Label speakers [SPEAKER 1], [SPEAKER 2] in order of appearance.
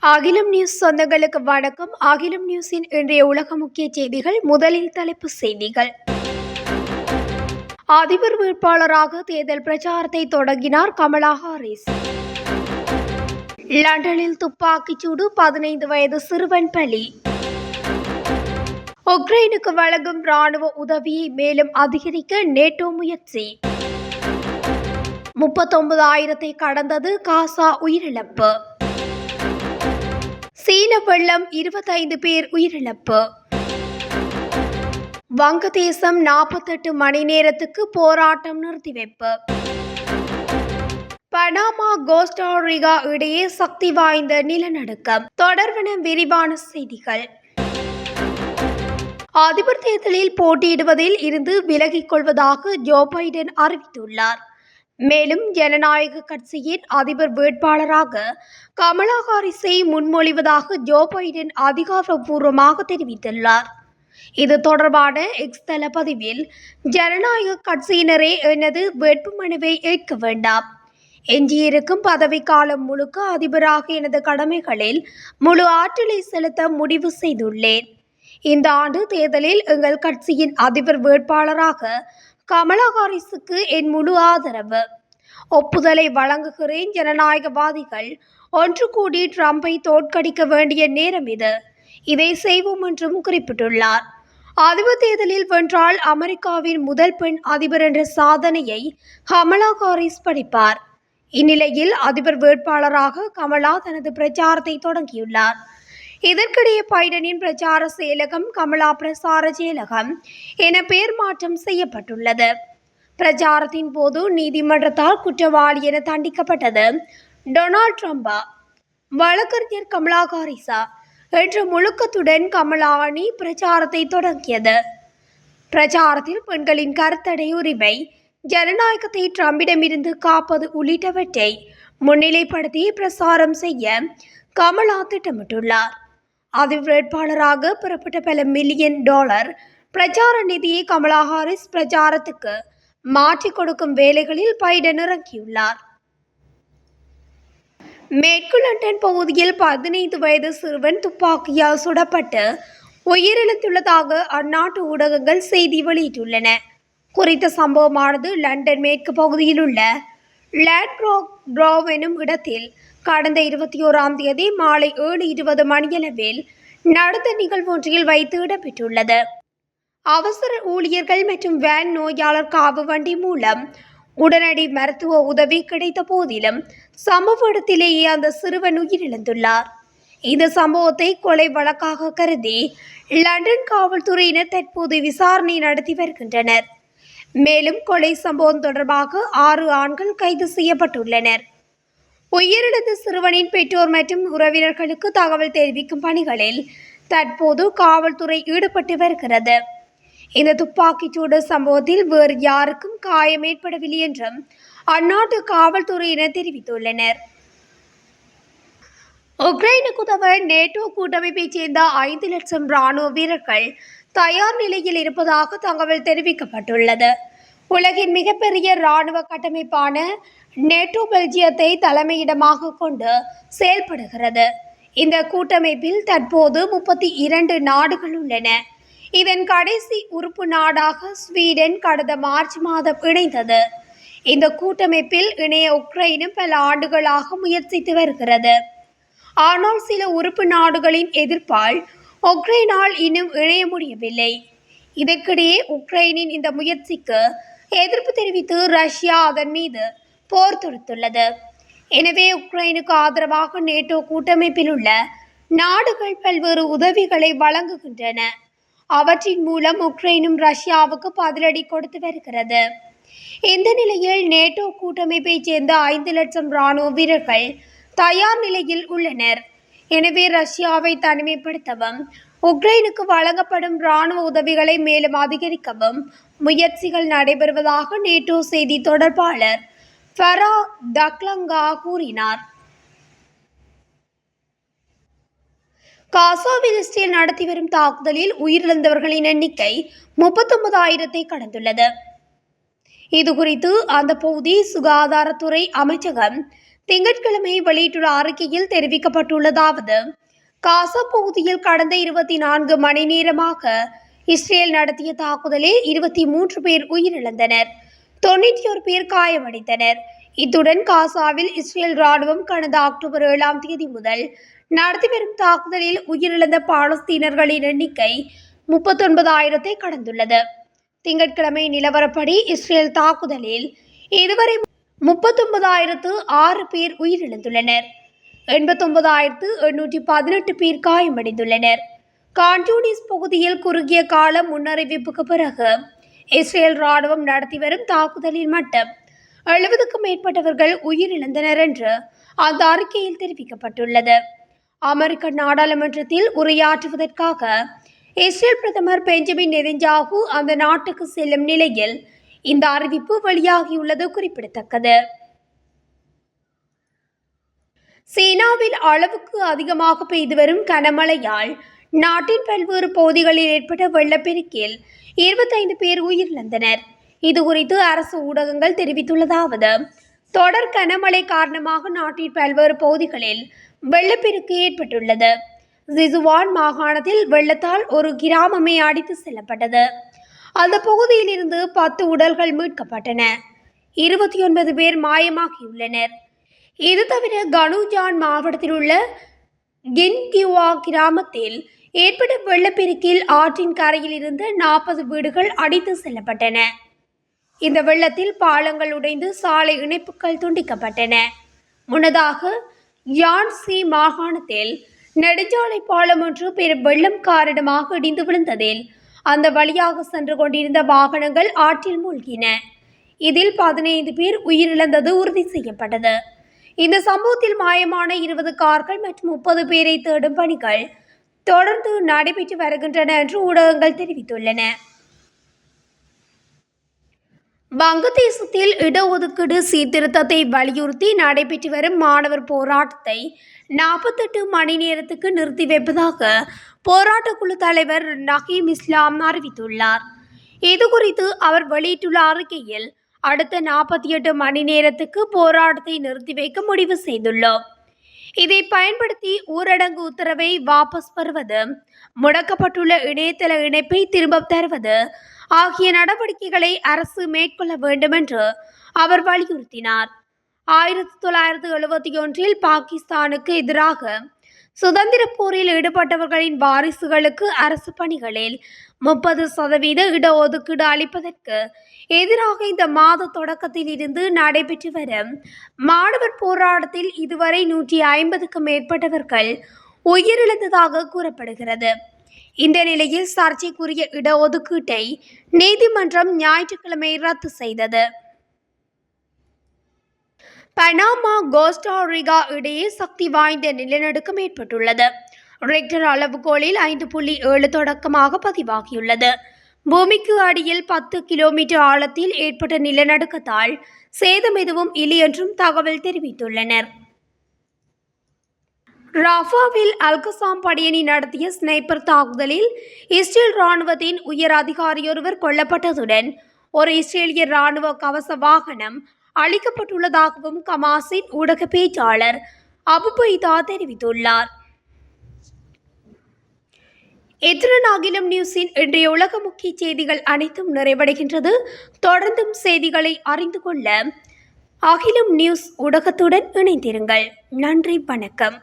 [SPEAKER 1] அகிலம் நியூஸ் சொந்தங்களுக்கு வணக்கம். அகிலம் நியூஸின் இன்றைய உலக முக்கிய செய்திகள். முதலில் தலைப்புச் செய்திகள். அதிபர் வேட்பாளராக தேர்தல் பிரச்சாரத்தை தொடங்கினார் கமலா ஹாரிஸ். லண்டனில் துப்பாக்கிச்சூடு, 15 வயது சிறுவன் பலி. உக்ரைனுக்கு வழங்கும் ராணுவ உதவியை மேலும் அதிகரிக்க நேட்டோ முயற்சி. 39,000 கடந்தது காசா உயிரிழப்பு. சீன வெள்ளம், 25 பேர் உயிரிழப்பு. வங்கதேசம் 48 மணி நேரத்துக்கு போராட்டம் நிறுத்திவைப்பு. பனாமா கோஸ்டாரிகா இடையே சக்தி வாய்ந்த நிலநடுக்கம். தொடர்பான விரிவான செய்திகள். அதிபர் தேர்தலில் போட்டியிடுவதில் இருந்து விலகிக் கொள்வதாக ஜோ பைடன் அறிவித்துள்ளார். மேலும் ஜனநாயக கட்சியின் அதிபர் வேட்பாளராக கமலா ஹாரிஸை முன்மொழிவதாக ஜோ பைடன் அதிகாரப்பூர்வமாக தெரிவித்துள்ளார். இது தொடர்பான எக்ஸ் தள பதிவில், ஜனநாயக கட்சியினரே எனது வேட்புமனுவை ஏற்க வேண்டாம். எஞ்சியிருக்கும் பதவிக்காலம் முழுக்க அதிபராக எனது கடமைகளில் முழு ஆற்றலை செலுத்த முடிவு செய்துள்ளேன். இந்த ஆண்டு தேர்தலில் எங்கள் கட்சியின் அதிபர் வேட்பாளராக கமலா ஹாரிஸுக்கு என் முழு ஆதரவு. ஒப்புதலை வழங்குகிறேன். ஜனநாயகவாதிகள் ஒன்று கூடி ட்ரம்பை தோற்கடிக்க வேண்டிய நேரம் இது. இதை செய்வோம் என்றும் குறிப்பிட்டுள்ளார். அதிபர் தேர்தலில் வென்றால் அமெரிக்காவின் முதல் பெண் அதிபர் என்ற சாதனையை கமலா ஹாரிஸ் படைப்பார். இந்நிலையில் அதிபர் வேட்பாளராக கமலா தனது பிரச்சாரத்தை தொடங்கியுள்ளார். இதற்கிடையே பைடனின் பிரச்சார செயலகம் கமலா பிரசார செயலகம் என பெயர் மாற்றம் செய்யப்பட்டுள்ளது. பிரச்சாரத்தின் போது நீதிமன்றத்தால் குற்றவாளி என தண்டிக்கப்பட்டது டொனால்ட் ட்ரம்பா, வழக்கறிஞர் கமலா ஹாரிஸா என்ற முழக்கத்துடன் கமலா அணி பிரச்சாரத்தை தொடங்கியது. பிரச்சாரத்தில் பெண்களின் கருத்தடை உரிமை, ஜனநாயகத்தை ட்ரம்பிடமிருந்து காப்பது உள்ளிட்டவற்றை முன்னிலைப்படுத்தி பிரசாரம் செய்ய கமலா திட்டமிட்டுள்ளார். அதிபர் வேட்பாளராக பெறப்பட்ட பல மில்லியன் டாலர் பிரச்சார நிதியை கமலா ஹாரிஸ் பிரச்சாரத்துக்கு மாற்றிக் கொடுக்கும் வேலைகளில் பைடன் இறங்கியுள்ளார். மேற்கு லண்டன் பகுதியில் 15 வயது சிறுவன் துப்பாக்கியால் சுடப்பட்டு உயிரிழந்துள்ளதாக அந்நாட்டு ஊடகங்கள் செய்தி வெளியிட்டுள்ளன. குறித்த சம்பவமானது லண்டன் மேற்கு பகுதியில் உள்ள லேட்ப்ரோக் ட்ரோவ் எனும் இடத்தில் கடந்த 21ஆம் தேதி மாலை 7:20 மணியளவில் நடந்த நிகழ்வொன்றில் வைத்து இடம்பெற்றுள்ளது. அவசர ஊழியர்கள் மற்றும் வேன் நோயாளர் காவு வண்டி மூலம் உடனடி மருத்துவ உதவி கிடைத்த போதிலும் சம்பவ இடத்திலேயே அந்த சிறுவன் உயிரிழந்துள்ளார். இந்த சம்பவத்தை கொலை வழக்காக கருதி லண்டன் காவல்துறையினர் தற்போது விசாரணை நடத்தி வருகின்றனர். மேலும் கொலை சம்பவம் தொடர்பாக 6 ஆண்கள் கைது செய்யப்பட்டுள்ளனர். உயிரிழந்த சிறுவனின் பெற்றோர் மற்றும் உறவினர்களுக்கு தகவல் தெரிவிக்கும் பணிகளில் தற்போது காவல்துறை ஈடுபட்டு வருகிறது. இந்த துப்பாக்கிச்சூடு சம்பவத்தில் வேறு யாருக்கும் காயம் ஏற்படவில்லை என்றும் அந்நாட்டு காவல்துறையினர் தெரிவித்துள்ளனர். உக்ரைனுக்கு உதவ நேட்டோ கூட்டமைப்பைச் சேர்ந்த 5 லட்சம் ராணுவ வீரர்கள் தயார் நிலையில் இருப்பதாக தகவல் தெரிவிக்கப்பட்டுள்ளது. உலகின் மிகப்பெரிய இராணுவ கட்டமைப்பான நேட்டோ பெல்ஜியத்தை தலைமையிடமாக கொண்டு செயல்படுகிறது. இந்த கூட்டமைப்பில் தற்போது 32 நாடுகள் உள்ளன. இதன் கடைசி உறுப்பு நாடாக ஸ்வீடன் கடந்த மார்ச் மாதம் இணைந்தது. இந்த கூட்டமைப்பில் இணைய உக்ரைனும் பல ஆண்டுகளாக முயற்சித்து வருகிறது. ஆனால் சில உறுப்பு நாடுகளின் எதிர்ப்பால் உக்ரைனால் இன்னும் இணைய முடியவில்லை. இதற்கிடையே உக்ரைனின் இந்த முயற்சிக்கு எதிர்ப்பு தெரிவித்து ரஷ்யா அதன் மீது போர் தொடுத்துள்ளது. எனவே உக்ரைனுக்கு ஆதரவாக நேட்டோ கூட்டமைப்பில் உள்ள நாடுகள் பல்வேறு உதவிகளை வழங்குகின்றன. அவற்றின் மூலம் உக்ரைனும் ரஷ்யாவுக்கு பதிலடி கொடுத்து வருகிறது. இந்த நிலையில் நேட்டோ கூட்டமைப்பைச் சேர்ந்த 5 லட்சம் இராணுவ வீரர்கள் தயார் நிலையில் உள்ளனர். எனவே ரஷ்யாவை தனிமைப்படுத்தவும் உக்ரைனுக்கு வழங்கப்படும் இராணுவ உதவிகளை மேலும் அதிகரிக்கவும் முயற்சிகள் நடைபெறுவதாக நேட்டோ செய்தி தொடர்பாளர் ஃபரா டக்லங்கா கூறினார். காசாவில் இஸ்ரேல் நடத்தி வரும் தாக்குதலில் உயிரிழந்தவர்களின் எண்ணிக்கை 39,000 கடந்துள்ளது. இதுகுறித்து அந்த பகுதி சுகாதாரத்துறை அமைச்சகம் திங்கட்கிழமை வெளியிட்டுள்ள அறிக்கையில் தெரிவிக்கப்பட்டுள்ளதாவது: காசா பகுதியில் கடந்த 24 மணி நேரமாக இஸ்ரேல் நடத்திய தாக்குதலில் 23 பேர் உயிரிழந்தனர், 91 பேர் காயமடைந்தனர். இத்துடன் காசாவில் இஸ்ரேல் ராணுவம் கடந்த அக்டோபர் 7ஆம் தேதி முதல் நடத்தி வரும் தாக்குதலில் உயிரிழந்த பாலஸ்தீனர்களின் எண்ணிக்கை 39,000-ஐ கடந்துள்ளது. திங்கட்கிழமை நிலவரப்படி இஸ்ரேல் தாக்குதலில் இதுவரை 39,006 பேர் உயிரிழந்துள்ளனர், 89,818 பேர் காயமடைந்துள்ளனர். கான்யூனிஸ் பகுதியில் குறுகிய கால முன்னறிவிப்புக்கு பிறகு இஸ்ரேல் ராணுவம் நடத்தி வரும் தாக்குதலில் மட்டும் 70க்கும் மேற்பட்டவர்கள் உயிரிழந்தனர் என்று அந்த அறிக்கையில் தெரிவிக்கப்பட்டுள்ளது. அமெரிக்க நாடாளுமன்றத்தில் உரையாற்றுவதற்காக இஸ்ரேல் பிரதமர் பெஞ்சமின் நெதன்யாகு அந்த நாட்டுக்கு செல்லும் நிலையில் இந்த அறிவிப்பு வெளியாகியுள்ளது குறிப்பிடத்தக்கது. சீனாவில் அளவுக்கு அதிகமாக பெய்து வரும் கனமழையால் நாட்டின் பல்வேறு பகுதிகளில் ஏற்பட்ட வெள்ளப்பெருக்கில் 25 பேர் உயிரிழந்தனர். இதுகுறித்து அரசு ஊடகங்கள் தெரிவித்துள்ளதாவது: தொடர் கனமழை காரணமாக நாட்டின் பல்வேறு பகுதிகளில் வெள்ளப்பெருக்கு ஏற்பட்டுள்ளது. சிசுவான் மாகாணத்தில் வெள்ளத்தால் ஒரு கிராமமே அடித்து செல்லப்பட்டது. அந்த பகுதியில் இருந்து 10 உடல்கள் மீட்கப்பட்டன, 29 பேர் மாயமாகியுள்ளனர். இது தவிர கனுஜான் மாவட்டத்தில் உள்ள கின்கிவா கிராமத்தில் ஏற்பட்ட வெள்ளப்பெருக்கில் ஆற்றின் கரையில் இருந்து 40 வீடுகள் அடித்து செல்லப்பட்டன. இந்த வெள்ளத்தில் பாலங்கள் உடைந்து சாலை இணைப்புகள் துண்டிக்கப்பட்டன. முன்னதாக யான்சி மாகாணத்தில் நெடுஞ்சாலை பாலம் ஒன்று பெரும் வெள்ளம் காரணமாக இடிந்து விழுந்ததில் அந்த வழியாக சென்று கொண்டிருந்த வாகனங்கள் ஆற்றில் மூழ்கின. இதில் 15 பேர் உயிரிழந்தது உறுதி செய்யப்பட்டது. இந்த சம்பவத்தில் மாயமான 20 கார்கள் மற்றும் 30 பேரை தேடும் பணிகள் தொடர்ந்து நடைபெற்று வருகின்றன என்று ஊடகங்கள் தெரிவித்துள்ளன. வங்கதேசத்தில் இடஒதுக்கீடு சீர்திருத்தத்தை வலியுறுத்தி நடைபெற்று வரும் மாணவர் போராட்டத்தை 48 மணி நேரத்துக்கு நிறுத்தி வைப்பதாக போராட்டக்குழு தலைவர் நஹீம் இஸ்லாம் அறிவித்துள்ளார். இதுகுறித்து அவர் வெளியிட்டுள்ள அறிக்கையில், அடுத்த 48 மணி நேரத்துக்கு போராட்டத்தை நிறுத்தி வைக்க முடிவு செய்துள்ளோம். இதை பயன்படுத்தி ஊரடங்கு உத்தரவை வாபஸ் பெறுவது, முடக்கப்பட்டுள்ள இணையதள இணைப்பை திரும்பப் தருவது ஆகிய நடவடிக்கைகளை அரசு மேற்கொள்ள வேண்டும் என்று அவர் வலியுறுத்தினார். 1971 பாகிஸ்தானுக்கு எதிராக சுதந்திர போரில் ஈடுபட்டவர்களின் வாரிசுகளுக்கு அரசு பணிகளில் 30% இடஒதுக்கீடு அளிப்பதற்கு எதிராக இந்த மாத தொடக்கத்தில் இருந்து நடைபெற்று வரும் மாணவர் போராட்டத்தில் இதுவரை 150க்கும் மேற்பட்டவர்கள் உயிரிழந்ததாக கூறப்படுகிறது. இந்த நிலையில் சர்ச்சைக்குரிய இடஒதுக்கீட்டை நீதிமன்றம் ஞாயிற்றுக்கிழமை ரத்து செய்தது. பனாமா கோஸ்டாரிகா இடையே சக்தி வாய்ந்த நிலநடுக்கம் ஏற்பட்டுள்ளது. ரெக்டர் அளவுகோலில் 5.7 தொடக்கமாக பதிவாகியுள்ளது. பூமிக்கு அடியில் 10 கிலோமீட்டர் ஆழத்தில் ஏற்பட்ட நிலநடுக்கத்தால் சேதம் எதுவும் இல்லை என்றும் தகவல் தெரிவித்துள்ளனர். ராஃபாவில் அல்கசாம் படையணி நடத்திய ஸ்னைப்பர் தாக்குதலில் இஸ்ரேல் ராணுவத்தின் உயர் அதிகாரியொருவர் கொல்லப்பட்டதுடன் ஒரு இஸ்ரேலிய ராணுவ கவச வாகனம் அளிக்கப்பட்டுள்ளதாகவும் கமாஸின் ஊடக பேச்சாளர் அபு பைதா தெரிவித்துள்ளார். இத்துடன் அகிலம் நியூஸின் இன்றைய உலக முக்கிய செய்திகள் அனைத்தும் நிறைவடைகின்றது. தொடர்ந்தும் செய்திகளை அறிந்து கொள்ள அகிலம் நியூஸ் ஊடகத்துடன் இணைந்திருங்கள். நன்றி, வணக்கம்.